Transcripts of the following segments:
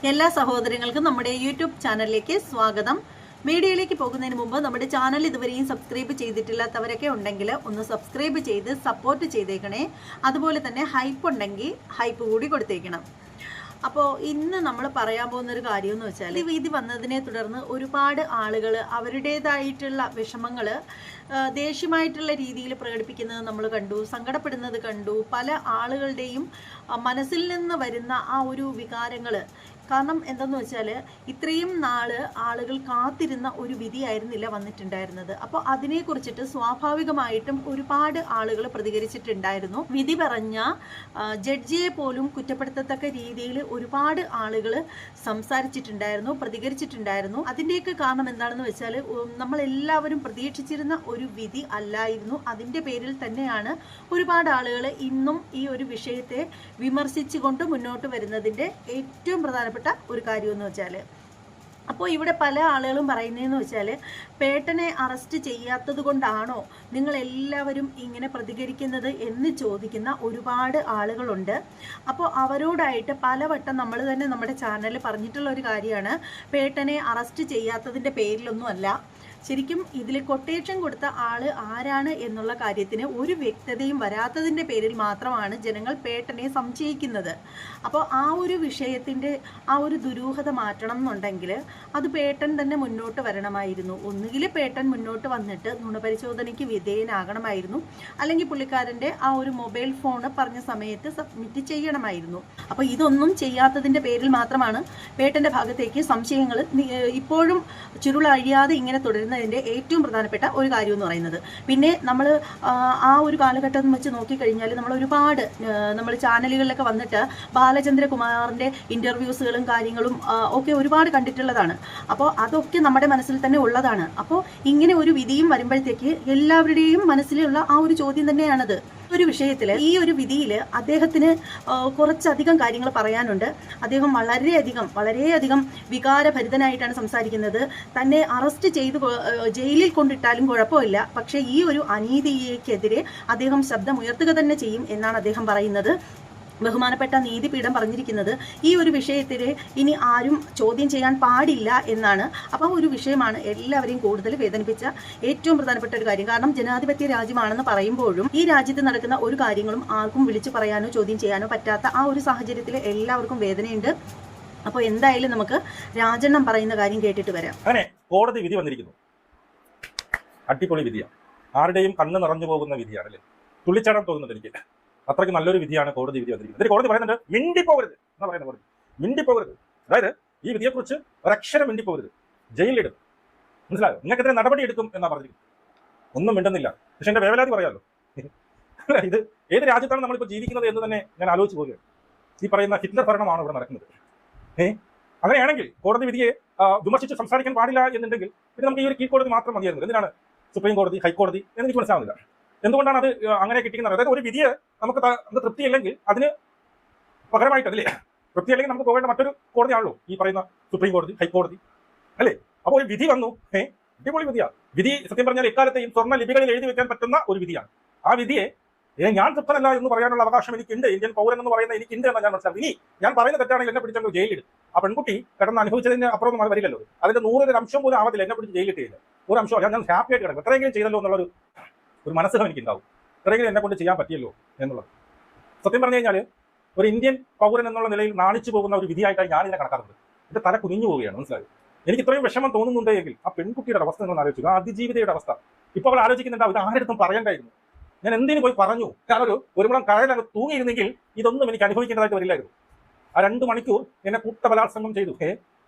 എല്ലാ സഹോദരങ്ങൾക്കും നമ്മുടെ യൂട്യൂബ് ചാനലിലേക്ക് സ്വാഗതം. വീഡിയോയിലേക്ക് പോകുന്നതിന് മുമ്പ് നമ്മുടെ ചാനൽ ഇതുവരെയും സബ്സ്ക്രൈബ് ചെയ്തിട്ടില്ലാത്തവരൊക്കെ ഉണ്ടെങ്കിൽ ഒന്ന് സബ്സ്ക്രൈബ് ചെയ്ത് സപ്പോർട്ട് ചെയ്തേക്കണേ. അതുപോലെ തന്നെ ഹൈപ്പ് ഉണ്ടെങ്കിൽ ഹൈപ്പ് കൂടി കൊടുത്തേക്കണം. അപ്പോൾ ഇന്ന് നമ്മൾ പറയാൻ പോകുന്ന ഒരു കാര്യം എന്ന് വെച്ചാൽ, ഈ വിധി വന്നതിനെ തുടർന്ന് ഒരുപാട് ആളുകൾ അവരുടേതായിട്ടുള്ള വിഷമങ്ങൾ ദേഷ്യമായിട്ടുള്ള രീതിയിൽ പ്രകടിപ്പിക്കുന്നത് നമ്മൾ കണ്ടു, സങ്കടപ്പെടുന്നത് കണ്ടു. പല ആളുകളുടെയും മനസ്സിൽ നിന്ന് വരുന്ന ആ ഒരു വികാരങ്ങൾ, കാരണം എന്തെന്ന് വെച്ചാൽ ഇത്രയും നാള് ആളുകൾ കാത്തിരുന്ന ഒരു വിധിയായിരുന്നില്ല വന്നിട്ടുണ്ടായിരുന്നത്. അപ്പോൾ അതിനെക്കുറിച്ചിട്ട് സ്വാഭാവികമായിട്ടും ഒരുപാട് ആളുകൾ പ്രതികരിച്ചിട്ടുണ്ടായിരുന്നു. വിധി പറഞ്ഞ ജഡ്ജിയെ പോലും കുറ്റപ്പെടുത്തത്തക്ക രീതിയിൽ ഒരുപാട് ആളുകൾ സംസാരിച്ചിട്ടുണ്ടായിരുന്നു, പ്രതികരിച്ചിട്ടുണ്ടായിരുന്നു. അതിൻ്റെയൊക്കെ കാരണം എന്താണെന്ന് വെച്ചാൽ, നമ്മളെല്ലാവരും പ്രതീക്ഷിച്ചിരുന്ന ഒരു വിധി അല്ലായിരുന്നു. അതിൻ്റെ പേരിൽ തന്നെയാണ് ഒരുപാട് ആളുകൾ ഇന്നും ഈ ഒരു വിഷയത്തെ വിമർശിച്ചുകൊണ്ട് മുന്നോട്ട് വരുന്നതിൻ്റെ ഏറ്റവും പ്രധാനപ്പെട്ട ഒരു കാര്യം എന്ന് വെച്ചാൽ, അപ്പോൾ ഇവിടെ പല ആളുകളും പറയുന്നതെന്ന് വെച്ചാൽ, പേട്ടനെ അറസ്റ്റ് ചെയ്യാത്തത് കൊണ്ടാണോ നിങ്ങൾ എല്ലാവരും ഇങ്ങനെ പ്രതികരിക്കുന്നത് എന്ന് ചോദിക്കുന്ന ഒരുപാട് ആളുകളുണ്ട്. അപ്പോൾ അവരോടായിട്ട് പലവട്ടം നമ്മൾ തന്നെ നമ്മുടെ ചാനലിൽ പറഞ്ഞിട്ടുള്ള ഒരു കാര്യമാണ്, പേട്ടനെ അറസ്റ്റ് ചെയ്യാത്തതിൻ്റെ പേരിലൊന്നുമല്ല. ശരിക്കും ഇതിൽ കൊട്ടേഷൻ കൊടുത്ത ആള് ആരാണ് എന്നുള്ള കാര്യത്തിന് ഒരു വ്യക്തതയും വരാത്തതിൻ്റെ പേരിൽ മാത്രമാണ് ജനങ്ങൾ പേട്ടനെ സംശയിക്കുന്നത്. അപ്പോൾ ആ ഒരു വിഷയത്തിൻ്റെ ആ ഒരു ദുരൂഹത മാറ്റണം എന്നുണ്ടെങ്കിൽ അത് പേട്ടൻ തന്നെ മുന്നോട്ട് വരണമായിരുന്നു. ഒന്നുകിൽ പേട്ടൻ മുന്നോട്ട് വന്നിട്ട് നുണപരിശോധനയ്ക്ക് വിധേയനാകണമായിരുന്നു, അല്ലെങ്കിൽ പുള്ളിക്കാരൻ്റെ ആ ഒരു മൊബൈൽ ഫോണ് പറഞ്ഞ സമയത്ത് സബ്മിറ്റ് ചെയ്യണമായിരുന്നു. അപ്പോൾ ഇതൊന്നും ചെയ്യാത്തതിൻ്റെ പേരിൽ മാത്രമാണ് പേട്ടൻ്റെ ഭാഗത്തേക്ക് സംശയങ്ങൾ ഇപ്പോഴും ചുരുളഴിയാതെ ഇങ്ങനെ തുടരുന്നതിൻ്റെ ഏറ്റവും പ്രധാനപ്പെട്ട ഒരു കാര്യം എന്ന് പറയുന്നത്. പിന്നെ നമ്മൾ ആ ഒരു കാലഘട്ടം വെച്ച് നോക്കിക്കഴിഞ്ഞാൽ നമ്മൾ ഒരുപാട് നമ്മൾ ചാനലുകളിലൊക്കെ വന്നിട്ട് ബാലചന്ദ്രകുമാറിൻ്റെ ഇൻ്റർവ്യൂസുകളും കാര്യങ്ങളും ഒക്കെ ഒരുപാട് കണ്ടിട്ടുള്ളതാണ്. അപ്പോൾ അതൊക്കെ നമ്മുടെ മനസ്സിൽ തന്നെ ഉള്ളതാണ്. അപ്പോൾ ഇങ്ങനെ ഒരു വിധിയും വരുമ്പോഴത്തേക്ക് എല്ലാവരുടെയും മനസ്സിലുള്ള ആ ഒരു ചോദ്യം തന്നെയാണത്. ഒരു വിഷയത്തിൽ, ഈ ഒരു വിധിയിൽ അദ്ദേഹത്തിന് കുറച്ചധികം കാര്യങ്ങൾ പറയാനുണ്ട്. അദ്ദേഹം വളരെയധികം വികാരഭരിതനായിട്ടാണ് സംസാരിക്കുന്നത്. തന്നെ അറസ്റ്റ് ചെയ്ത് ജയിലിൽ കൊണ്ടിട്ടാലും കുഴപ്പമില്ല, പക്ഷേ ഈ ഒരു അനീതിക്കെതിരെ അദ്ദേഹം ശബ്ദമുയർത്തുക തന്നെ ചെയ്യും എന്നാണ് അദ്ദേഹം പറയുന്നത്. ബഹുമാനപ്പെട്ട നീതിപീഠം പറഞ്ഞിരിക്കുന്നത് ഈ ഒരു വിഷയത്തിൽ ഇനി ആരും ചോദ്യം ചെയ്യാൻ പാടില്ല എന്നാണ്. അപ്പോൾ ഒരു വിഷയമാണ് എല്ലാവരെയും കൂടുതൽ വേദനിപ്പിച്ച ഏറ്റവും പ്രധാനപ്പെട്ട ഒരു കാര്യം. കാരണം ജനാധിപത്യ രാജ്യമാണെന്ന് പറയുമ്പോഴും ഈ രാജ്യത്ത് നടക്കുന്ന ഒരു കാര്യങ്ങളും ആർക്കും വിളിച്ചു പറയാനോ ചോദ്യം ചെയ്യാനോ പറ്റാത്ത ആ ഒരു സാഹചര്യത്തിൽ എല്ലാവർക്കും വേദനയുണ്ട്. അപ്പോൾ എന്തായാലും നമുക്ക് രാജണ്ണം പറയുന്ന കാര്യം കേട്ടിട്ട് വരാം. അങ്ങനെ കോടതി വിധി വന്നിരിക്കുന്നു. അടിപൊളി വിധിയാണ്, ആരുടെയും കണ്ണ് നിറഞ്ഞു പോകുന്ന വിധിയാണ് അല്ലേ. തുള്ളിച്ചാടാൻ തോന്നുന്നുണ്ട് എനിക്ക്. അത്രയ്ക്ക് നല്ലൊരു വിധിയാണ് കോടതി വിധി വന്നിരിക്കുന്നത്. ഇതിൽ കോടതി പറയുന്നുണ്ട്, മിണ്ടിപ്പോകരുത് എന്നാ പറയുന്നത്. കോടതി മിണ്ടിപ്പോകരുത്, അതായത് ഈ വിധിയെക്കുറിച്ച് ഒരക്ഷരം മിണ്ടിപ്പോകരുത്, ജയിലിലിടും. മനസ്സിലായോ? നിങ്ങൾക്കെതിരെ നടപടി എടുക്കും എന്നാ പറഞ്ഞിരിക്കുന്നത്. ഒന്നും മിണ്ടുന്നില്ല. പക്ഷെ എന്റെ വേവലാതി പറയാമല്ലോ, ഇത് ഏത് രാജ്യത്താണ് നമ്മളിപ്പോൾ ജീവിക്കുന്നത് എന്ന് തന്നെ ഞാൻ ആലോചിച്ച് പോവുകയാണ്. ഈ പറയുന്ന ഹിറ്റ്ലർ ഭരണമാണ് ഇവിടെ നടക്കുന്നത്. അങ്ങനെയാണെങ്കിൽ കോടതി വിധിയെ വിമർശിച്ച് സംസാരിക്കാൻ പാടില്ല എന്നുണ്ടെങ്കിൽ പിന്നെ നമുക്ക് ഈ ഒരു കീഴ്ക്കോടതി മാത്രം മതിയായിരുന്നു. എന്തിനാണ് സുപ്രീം കോടതി, ഹൈക്കോടതി എന്ന് എനിക്ക് മനസ്സിലാവുന്നില്ല. എന്തുകൊണ്ടാണ് അത് അങ്ങനെ കിട്ടിക്കുന്നത്? അതായത് ഒരു വിധിയെ നമുക്ക് തൃപ്തിയില്ലെങ്കിൽ അതിന് പകരമായിട്ട്, അതില്ലേ, തൃപ്തിയല്ലെങ്കിൽ നമുക്ക് പോകേണ്ട മറ്റൊരു കോടതിയാണല്ലോ ഈ പറയുന്ന സുപ്രീം കോടതി, ഹൈക്കോടതി അല്ലേ. അപ്പോൾ ഒരു വിധി വന്നു, അടിപൊളി വിധിയാണ്. വിധി സത്യം പറഞ്ഞാൽ എക്കാലത്തെയും സ്വർണ്ണ ലിപികളിൽ എഴുതി വെക്കാൻ പറ്റുന്ന ഒരു വിധിയാണ്. ആ വിധിയെ ഞാൻ തൃപ്തനല്ല എന്ന് പറയാനുള്ള അവകാശം എനിക്കുണ്ട്, ഇന്ത്യൻ പൗരൻ എന്ന് പറയുന്ന എനിക്കുണ്ട് എന്ന് ഞാൻ മനസ്സിലാക്കി. ഇനി ഞാൻ പറയുന്ന തെറ്റാണെങ്കിൽ എന്നെ പിടിച്ചോ ജയിലിൽ. ആ പെൺകുട്ടി കിടന്ന് അനുഭവിച്ചതിന് അപ്പുറമൊന്നും അത് വരില്ലല്ലോ. അതിന്റെ 100 അംശം പോലും ആവത്തില്ല എന്നെ പിടിച്ച് ജയിലിട്ടില്ല. ഒരു അംശം ഞാൻ ഹാപ്പി ആയിട്ട് കിടക്കും. എത്രയെങ്കിലും ചെയ്തല്ലോ എന്നുള്ളൊരു മനസ്സുഖം എനിക്കുണ്ടാവും. ഇത്രയെങ്കിലും എന്നെ കൊണ്ട് ചെയ്യാൻ പറ്റിയല്ലോ എന്നുള്ളത്. സത്യം പറഞ്ഞു കഴിഞ്ഞാൽ ഒരു ഇന്ത്യൻ പൗരൻ എന്നുള്ള നിലയിൽ നാണിച്ചു പോകുന്ന ഒരു വിധിയായിട്ടാണ് ഞാൻ ഇതിനെ കണക്കാക്കുന്നത്. എന്റെ തല കുനിഞ്ഞു പോവുകയാണ്. മനസ്സിലായി? എനിക്ക് ഇത്രയും വിഷമം തോന്നുന്നുണ്ടെങ്കിൽ ആ പെൺകുട്ടിയുടെ അവസ്ഥ നിങ്ങൾ ആലോചിക്കുക, ആ അതിജീവിതയുടെ അവസ്ഥ. ഇപ്പോൾ അവൾ ആലോചിക്കുന്നുണ്ട്, ഇത് ആരെടുത്തും പറയണ്ടായിരുന്നു, ഞാൻ എന്തിനു പോയി പറഞ്ഞു. കാരണം ഒരു മുളം കഴലങ്ങ് തൂങ്ങിയിരുന്നെങ്കിൽ ഇതൊന്നും എനിക്ക് അനുഭവിക്കേണ്ടതായിട്ട് വരില്ലായിരുന്നു. ആ 2 മണിക്കൂർ എന്നെ കൂട്ടബലാത്സംഗം ചെയ്തു.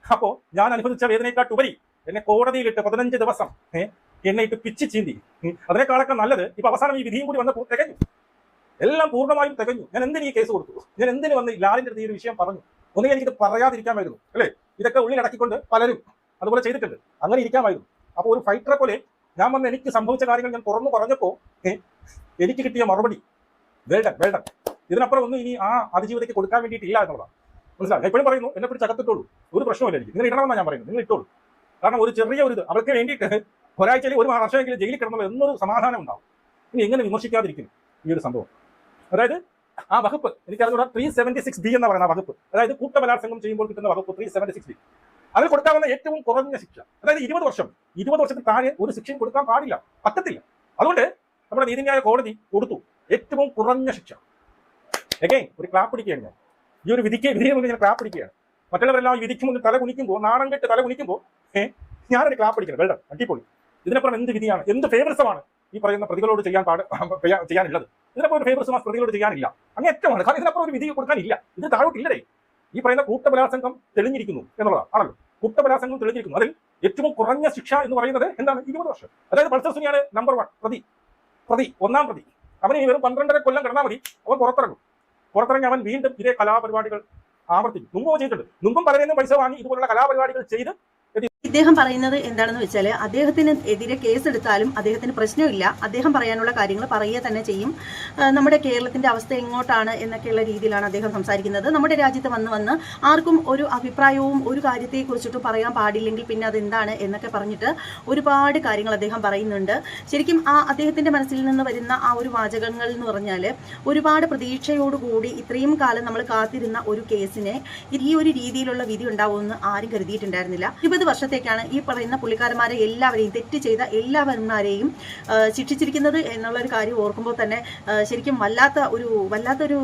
അപ്പോൾ ഞാൻ അനുഭവിച്ച വേദനയെക്കാട്ടുപരി എന്നെ കോടതിയിലിട്ട് 15 ദിവസം എന്നെ ഇട്ട് പിച്ച് ചീന്തി. അതിനേക്കാളൊക്കെ നല്ലത് ഇപ്പൊ അവസാനം ഈ വിധിയും കൂടി വന്നപ്പോൾ തികഞ്ഞു, എല്ലാം പൂർണ്ണമായും തികഞ്ഞു. ഞാൻ എന്തിനു ഈ കേസ് കൊടുത്തു, ഞാൻ എന്തിനു വന്ന് ലാലിന്റെ അടുത്ത് ഈ ഒരു വിഷയം പറഞ്ഞു? ഒന്നുകിൽ എനിക്കിത് പറയാതിരിക്കാമായിരുന്നു അല്ലേ. ഇതൊക്കെ ഉള്ളിലടക്കിക്കൊണ്ട് പലരും അതുപോലെ ചെയ്തിട്ടുണ്ട്. അങ്ങനെ ഇരിക്കാമായിരുന്നു. അപ്പോൾ ഒരു ഫൈറ്ററെ പോലെ ഞാൻ വന്ന് എനിക്ക് സംഭവിച്ച കാര്യങ്ങൾ ഞാൻ തുറന്നു പറഞ്ഞപ്പോൾ എനിക്ക് കിട്ടിയ മറുപടി വേൾഡൻ. ഇതിനപ്പുറം ഒന്നും ഇനി ആ അതിജീവിതയ്ക്ക് കൊടുക്കാൻ വേണ്ടിയിട്ടില്ല എന്നുള്ളതാണ്. മനസ്സിലായി? എപ്പോഴും പറയുന്നു, എന്നെ പിടിച്ച് അകത്തിട്ടോളൂ, ഒരു പ്രശ്നമില്ല എനിക്ക്. നിങ്ങൾ ഇടണമെന്നാണ് ഞാൻ പറയുന്നത്, നിങ്ങൾ ഇട്ടോളൂ. കാരണം ഒരു ചെറിയ ഒരു ഇത് അവർക്ക് വേണ്ടിയിട്ട് ഒരാഴ്ചയിൽ 1 വർഷമെങ്കിലും ജയിലിൽ കിടന്നുള്ള എന്നൊരു സമാധാനം ഉണ്ടാവും. ഇനി എങ്ങനെ വിമർശിക്കാതിരിക്കും ഈ ഒരു സംഭവം? അതായത് ആ വകുപ്പ് എനിക്ക് അറിഞ്ഞൂടാ 376B എന്ന് പറയുന്ന വകുപ്പ്, അതായത് കൂട്ടബലാത്സംഗം ചെയ്യുമ്പോൾ കിട്ടുന്ന വകുപ്പ് 376B. അതിൽ കൊടുക്കാവുന്ന ഏറ്റവും കുറഞ്ഞ ശിക്ഷ, അതായത് 20 വർഷം. 20 വർഷത്തിൽ താഴെ ഒരു ശിക്ഷയും കൊടുക്കാൻ പാടില്ല, പറ്റത്തില്ല. അതുകൊണ്ട് നമ്മുടെ നീതിന്യായ കോടതി കൊടുത്തു ഏറ്റവും കുറഞ്ഞ ശിക്ഷ. എഗെയിൻ ഒരു ക്ലാപ്പ് പിടിക്കുകയാണ് ഞാൻ ഈ ഒരു വിധിയെ മുന്നിൽ ഞാൻ ക്ലാപ്പ് പിടിക്കുകയാണ്. മറ്റുള്ളവരെല്ലാം ഈ വിധിക്ക് മുന്നിൽ തല കുനിക്കുമ്പോൾ, നാണം കെട്ട് തല കുനിക്കുമ്പോൾ ഞാനൊരു ക്ലാപ്പ് പിടിക്കണം. വെൽഡൺ, അടിപൊളി. ഇതിനപ്പുറം എന്ത് വിധിയാണ്, എന്ത് ഫേവറിസമാണ് ഈ പറയുന്ന പ്രതികളോട് ചെയ്യാനുള്ളത്? ഇതിനപ്പുറം ഒരു ഫേവറിസം ആ പ്രതികളോട് ചെയ്യാനില്ല, അങ്ങേറ്റമാണ്. കാരണം ഇതിനപ്പുറം ഒരു വിധി കൊടുക്കാനില്ല. ഇത് താഴോട്ടില്ലടേ. ഈ പറയുന്ന കൂട്ടബലാത്സംഗം തെളിഞ്ഞിരിക്കുന്നു എന്നുള്ളതാണ് ആണല്ലോ. കൂട്ടബലാത്സംഗം തെളിഞ്ഞിരിക്കുന്നു. അതിൽ ഏറ്റവും കുറഞ്ഞ ശിക്ഷ എന്ന് പറയുന്നത് എന്താണ്? 20 വർഷം. അതായത് പൾസർ സുനിയാണ് നമ്പർ 1 ഒന്നാം പ്രതി. അവന് ഈ വെറും 12.5 കൊല്ലം കിടന്നാൽ മതി, അവൻ പുറത്തിറങ്ങി അവൻ വീണ്ടും ഇതേ കലാപരിപാടികൾ ആവർത്തിക്കും. മുമ്പോ ചെയ്തിട്ടുണ്ട്. മുമ്പും പലരെയും പൈസ വാങ്ങി ഇതുപോലുള്ള കലാപരിപാടികൾ ചെയ്ത്. ഇദ്ദേഹം പറയുന്നത് എന്താണെന്ന് വെച്ചാൽ, അദ്ദേഹത്തിന് എതിരെ കേസെടുത്താലും അദ്ദേഹത്തിന് പ്രശ്നമില്ല, അദ്ദേഹം പറയാനുള്ള കാര്യങ്ങൾ പറയുക തന്നെ ചെയ്യും. നമ്മുടെ കേരളത്തിന്റെ അവസ്ഥ എങ്ങോട്ടാണ് എന്നൊക്കെയുള്ള രീതിയിലാണ് അദ്ദേഹം സംസാരിക്കുന്നത്. നമ്മുടെ രാജ്യത്ത് വന്ന് ആർക്കും ഒരു അഭിപ്രായവും ഒരു കാര്യത്തെക്കുറിച്ചിട്ടും പറയാൻ പാടില്ലെങ്കിൽ പിന്നെ അതെന്താണ് എന്നൊക്കെ പറഞ്ഞിട്ട് ഒരുപാട് കാര്യങ്ങൾ അദ്ദേഹം പറയുന്നുണ്ട്. ശരിക്കും അദ്ദേഹത്തിന്റെ മനസ്സിൽ നിന്ന് വരുന്ന ആ ഒരു വാചകങ്ങൾ എന്ന് പറഞ്ഞാൽ, ഒരുപാട് പ്രതീക്ഷയോടുകൂടി ഇത്രയും കാലം നമ്മൾ കാത്തിരുന്ന ഒരു കേസിനെ ഈ ഒരു രീതിയിലുള്ള വിധി ഉണ്ടാവുമെന്ന് ആരും കരുതിയിട്ടുണ്ടായിരുന്നില്ല. 20 വർഷത്തേക്കാണ് ഈ പറയുന്ന പുള്ളിക്കാരന്മാരെ എല്ലാവരെയും, തെറ്റ് ചെയ്ത എല്ലാവന്മാരെയും ശിക്ഷിച്ചിരിക്കുന്നത് എന്നുള്ളൊരു കാര്യം ഓർക്കുമ്പോൾ തന്നെ ശരിക്കും വല്ലാത്തൊരു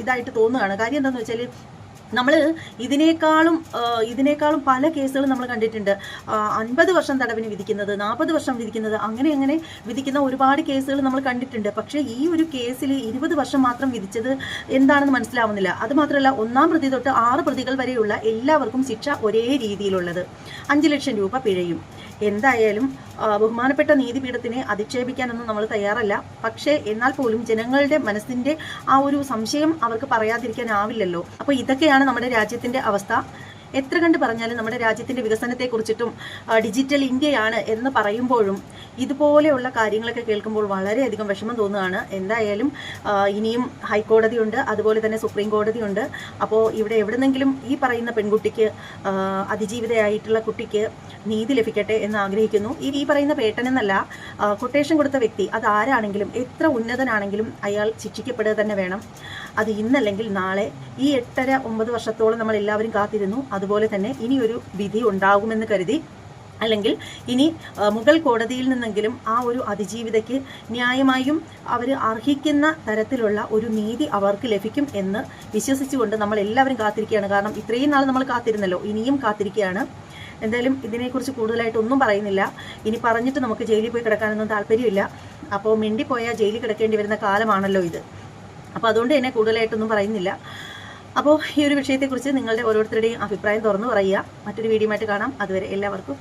ഇതായിട്ട് തോന്നുകയാണ്. കാര്യം എന്താണെന്ന് വെച്ചാൽ, നമ്മൾ ഇതിനേക്കാളും പല കേസുകളും നമ്മൾ കണ്ടിട്ടുണ്ട്. 50 വർഷം തടവിന് വിധിക്കുന്നത്, 40 വർഷം വിധിക്കുന്നത്, അങ്ങനെ വിധിക്കുന്ന ഒരുപാട് കേസുകൾ നമ്മൾ കണ്ടിട്ടുണ്ട്. പക്ഷേ ഈ ഒരു കേസിൽ 20 വർഷം മാത്രം വിധിച്ചത് എന്താണെന്ന് മനസ്സിലാവുന്നില്ല. അതുമാത്രമല്ല, 1-ാം പ്രതി തൊട്ട് 6 പ്രതികൾ വരെയുള്ള എല്ലാവർക്കും ശിക്ഷ ഒരേ രീതിയിലുള്ളത്. 5 ലക്ഷം രൂപ പിഴയും. എന്തായാലും ബഹുമാനപ്പെട്ട നീതിപീഠത്തിനെ അധിക്ഷേപിക്കാനൊന്നും നമ്മൾ തയ്യാറല്ല. പക്ഷേ എന്നാൽ പോലും ജനങ്ങളുടെ മനസ്സിന്റെ ആ ഒരു സംശയം അവർക്ക് പറയാതിരിക്കാനാവില്ലല്ലോ. അപ്പോൾ ഇതൊക്കെയാണ് നമ്മുടെ രാജ്യത്തിന്റെ അവസ്ഥ. എത്ര കണ്ട് പറഞ്ഞാലും നമ്മുടെ രാജ്യത്തിന്റെ വികസനത്തെക്കുറിച്ചിട്ടും ഡിജിറ്റൽ ഇന്ത്യയാണ് എന്ന് പറയുമ്പോഴും ഇതുപോലെയുള്ള കാര്യങ്ങളൊക്കെ കേൾക്കുമ്പോൾ വളരെയധികം വിഷമം തോന്നുകയാണ്. എന്തായാലും ഇനിയും ഹൈക്കോടതിയുണ്ട്, അതുപോലെ തന്നെ സുപ്രീം കോടതിയുണ്ട്. അപ്പോൾ ഇവിടെ എവിടെന്നെങ്കിലും ഈ പറയുന്ന പെൺകുട്ടിക്ക്, അതിജീവിതയായിട്ടുള്ള കുട്ടിക്ക് നീതി ലഭിക്കട്ടെ എന്ന് ആഗ്രഹിക്കുന്നു. ഈ പറയുന്ന പേട്ടനെന്നല്ല, കൊട്ടേഷൻ കൊടുത്ത വ്യക്തി അതാരാണെങ്കിലും, എത്ര ഉന്നതനാണെങ്കിലും അയാൾ ശിക്ഷിക്കപ്പെടുക തന്നെ വേണം. അത് ഇന്നല്ലെങ്കിൽ നാളെ. ഈ 8.5-9 വർഷത്തോളം നമ്മൾ എല്ലാവരും കാത്തിരുന്നു. അതുപോലെ തന്നെ ഇനിയൊരു വിധി ഉണ്ടാകുമെന്ന് കരുതി, അല്ലെങ്കിൽ ഇനി മുഗൾ കോടതിയിൽ നിന്നെങ്കിലും ആ ഒരു അതിജീവിതയ്ക്ക് ന്യായമായും അവർ അർഹിക്കുന്ന തരത്തിലുള്ള ഒരു നീതി അവർക്ക് ലഭിക്കും എന്ന് വിശ്വസിച്ചുകൊണ്ട് നമ്മൾ എല്ലാവരും കാത്തിരിക്കുകയാണ്. കാരണം ഇത്രയും നാൾ നമ്മൾ കാത്തിരുന്നല്ലോ, ഇനിയും കാത്തിരിക്കുകയാണ്. എന്തായാലും ഇതിനെക്കുറിച്ച് കൂടുതലായിട്ടൊന്നും പറയുന്നില്ല. ഇനി പറഞ്ഞിട്ട് നമുക്ക് ജയിലിൽ പോയി കിടക്കാനൊന്നും താല്പര്യമില്ല. അപ്പോൾ മിണ്ടിപ്പോയാൽ ജയിലിൽ കിടക്കേണ്ടി വരുന്ന കാലമാണല്ലോ ഇത്. അപ്പോൾ അതുകൊണ്ട് തന്നെ കൂടുതലായിട്ടൊന്നും പറയുന്നില്ല. അപ്പോൾ ഈ ഒരു വിഷയത്തെക്കുറിച്ച് നിങ്ങളുടെ ഓരോരുത്തരുടെയും അഭിപ്രായം തുറന്നു പറയുക. മറ്റൊരു വീഡിയോ ആയിട്ട് കാണാം. അതുവരെ എല്ലാവർക്കും